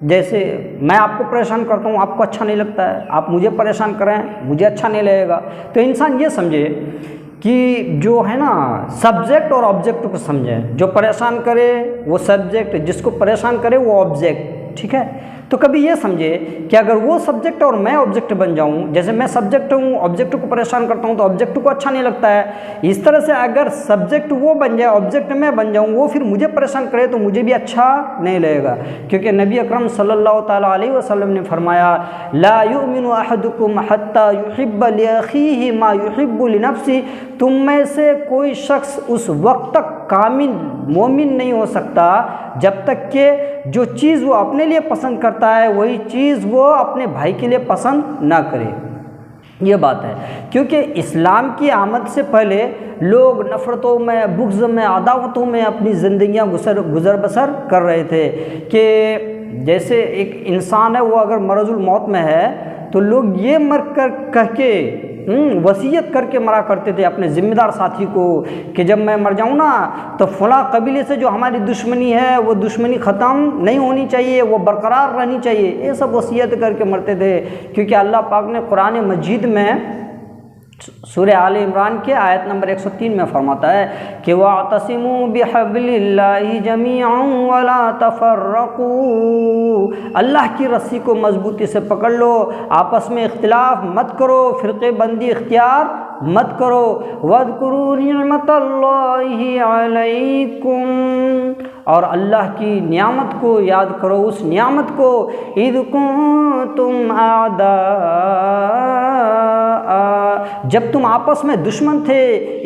जैसे मैं आपको परेशान करता हूँ, आपको अच्छा नहीं लगता है, आप मुझे परेशान करें, मुझे अच्छा नहीं लगेगा। तो इंसान ये समझे कि जो है ना सब्जेक्ट और ऑब्जेक्ट को समझें। जो परेशान करे वो सब्जेक्ट, जिसको परेशान करे वो ऑब्जेक्ट, ठीक है। तो कभी ये समझे कि अगर वो सब्जेक्ट और मैं ऑब्जेक्ट बन जाऊं, जैसे मैं सब्जेक्ट हूं, ऑब्जेक्ट को परेशान करता हूं तो ऑब्जेक्ट को अच्छा नहीं लगता है। इस तरह से अगर सब्जेक्ट वो बन जाए, ऑब्जेक्ट मैं बन जाऊं, वो फिर मुझे परेशान करे तो मुझे भी अच्छा नहीं लगेगा। क्योंकि नबी अकरम सल्लल्लाहु ताला अलैहि वसल्लम ने फरमाया, ला युमिनु अहदुकुम हत्ता युहिब्ब लिअखीहि मा युहिब्बु लिनफ्सिहि। तुम में से कोई शख्स उस वक्त तक कामिल मोमिन नहीं हो सकता जब तक कि जो चीज़ वो अपने लिए पसंद करता है वही चीज़ वो अपने भाई के लिए पसंद ना करे। ये बात है। क्योंकि इस्लाम की आमद से पहले लोग नफ़रतों में, बुग़्ज़ में, अदावतों में अपनी ज़िंदगियाँ गुज़र बसर कर रहे थे। कि जैसे एक इंसान है, वो अगर मरज़ुल मौत में है तो लोग ये मर कर कह के वसीयत करके मरा करते थे अपने ज़िम्मेदार साथी को कि जब मैं मर जाऊँ ना तो फ़लाँ कबीले से जो हमारी दुश्मनी है वो दुश्मनी ख़त्म नहीं होनी चाहिए, वो बरकरार रहनी चाहिए। ये सब वसीयत करके मरते थे। क्योंकि अल्लाह पाक ने कुरान मजीद में सूरह आल इमरान के आयत नंबर 103 में फरमाता है कि वातसिमू बिहब्लिल्लाहि जमीअन वला तफर्रकू। अल्लाह की रस्सी को मजबूती से पकड़ लो, आपस में इख्तिलाफ मत करो, फ़िरक़े बंदी इख्तियार मत करो। वज़कुरू निअमतल्लाहि अलैकुम, और अल्लाह की नियामत को याद करो, उस नियामत को, इज़ कुंतुम आदा, जब तुम आपस में दुश्मन थे,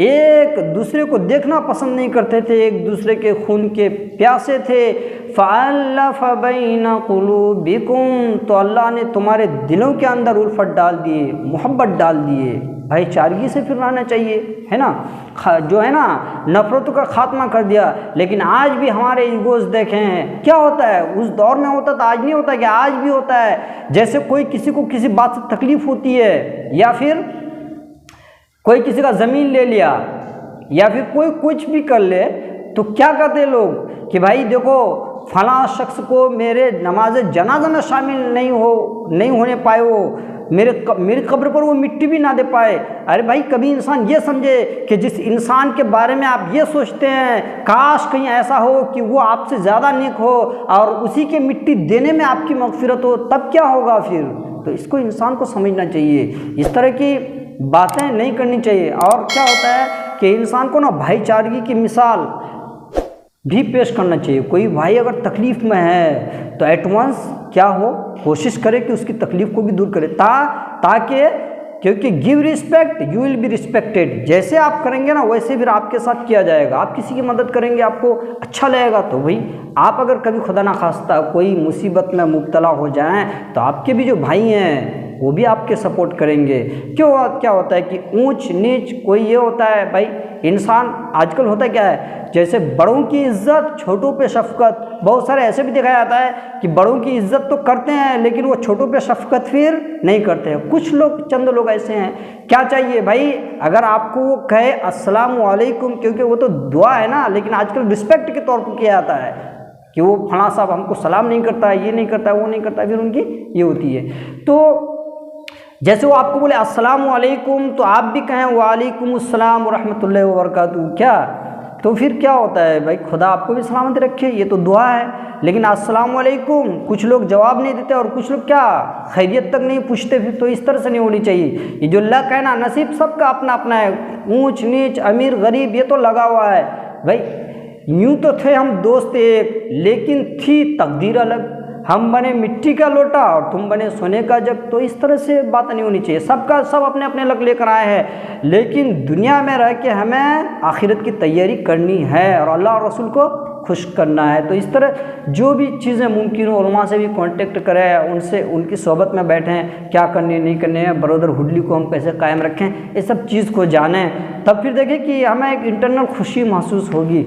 एक दूसरे को देखना पसंद नहीं करते थे, एक दूसरे के खून के प्यासे थे। फ़अल्लफ़ बैन क़ुलूबिकुम, तो अल्लाह ने तुम्हारे दिलों के अंदर उल्फत डाल दिए, मोहब्बत डाल दिए। भाईचारगी से फिर रहना चाहिए, है ना। जो है ना नफ़रतों का खात्मा कर दिया। लेकिन आज भी हमारे ईगोज़ देखें क्या होता है। उस दौर में होता था, आज नहीं होता, कि आज भी होता है। जैसे कोई किसी को किसी बात से तकलीफ़ होती है, या फिर कोई किसी का ज़मीन ले लिया, या फिर कोई कुछ भी कर ले, तो क्या कहते लोग कि भाई देखो फलां शख्स को मेरे नमाज जनाजा में शामिल नहीं होने पाए, वो मेरी कब्र पर वो मिट्टी भी ना दे पाए। अरे भाई, कभी इंसान ये समझे कि जिस इंसान के बारे में आप ये सोचते हैं काश कहीं ऐसा हो कि वो आपसे ज़्यादा नेक हो और उसी के मिट्टी देने में आपकी मग़फ़िरत हो, तब क्या होगा फिर। तो इसको इंसान को समझना चाहिए, इस तरह की बातें नहीं करनी चाहिए। और क्या होता है कि इंसान को ना भाईचारगी की मिसाल भी पेश करना चाहिए। कोई भाई अगर तकलीफ़ में है तो एटवांस क्या हो, कोशिश करे कि उसकी तकलीफ़ को भी दूर करे, ताकि क्योंकि give respect you will be respected. जैसे आप करेंगे ना वैसे फिर आपके साथ किया जाएगा। आप किसी की मदद करेंगे, आपको अच्छा लगेगा। तो भाई आप अगर कभी खुदा ना खास्ता कोई मुसीबत में मुब्तला हो जाएं तो आपके भी जो भाई हैं वो भी आपके सपोर्ट करेंगे। क्या होता है कि ऊंच नीच कोई ये होता है भाई, इंसान आजकल होता क्या है, जैसे बड़ों की इज्जत छोटों पे शफकत। बहुत सारे ऐसे भी दिखाया जाता है कि बड़ों की इज्जत तो करते हैं लेकिन वो छोटों पे शफकत फिर नहीं करते हैं। कुछ लोग, चंद लोग ऐसे हैं। क्या चाहिए भाई, अगर आपको वो कहे अस्सलामु अलैकुम, क्योंकि वो तो दुआ है ना, लेकिन आजकल रिस्पेक्ट के तौर पर किया जाता है कि वो फलां साहब हमको सलाम नहीं करता है, ये नहीं करता है, वो नहीं करता है, फिर उनकी ये होती है। तो जैसे वो आपको बोले अस्सलामु अलैकुम तो आप भी कहें वालेकुमुस्सलाम रहमतुल्लाहि व बरकातहू, क्या तो फिर क्या होता है भाई, खुदा आपको भी सलामत रखे, ये तो दुआ है। लेकिन अस्सलामु अलैकुम कुछ लोग जवाब नहीं देते और कुछ लोग क्या खैरियत तक नहीं पूछते। फिर तो इस तरह से नहीं होनी चाहिए। ये जो अल्लाह का है ना, नसीब सबका अपना अपना है, ऊंच नीच अमीर गरीब ये तो लगा हुआ है भाई। यूँ तो थे हम दोस्त एक, लेकिन थी तकदीर अलग। हम बने मिट्टी का लोटा और तुम बने सोने का जग। तो इस तरह से बात नहीं होनी चाहिए। सबका सब अपने अपने लग लेकर आए हैं, लेकिन दुनिया में रह के हमें आखिरत की तैयारी करनी है और अल्लाह और रसूल को खुश करना है। तो इस तरह जो भी चीज़ें मुमकिन हो उलमा से भी कांटेक्ट करें, उनसे उनकी सोबत में बैठें, क्या करने नहीं करने हैं, ब्रदरहुडली को हम कैसे कायम रखें, ये सब चीज़ को जानें। तब फिर देखें कि हमें एक इंटरनल खुशी महसूस होगी।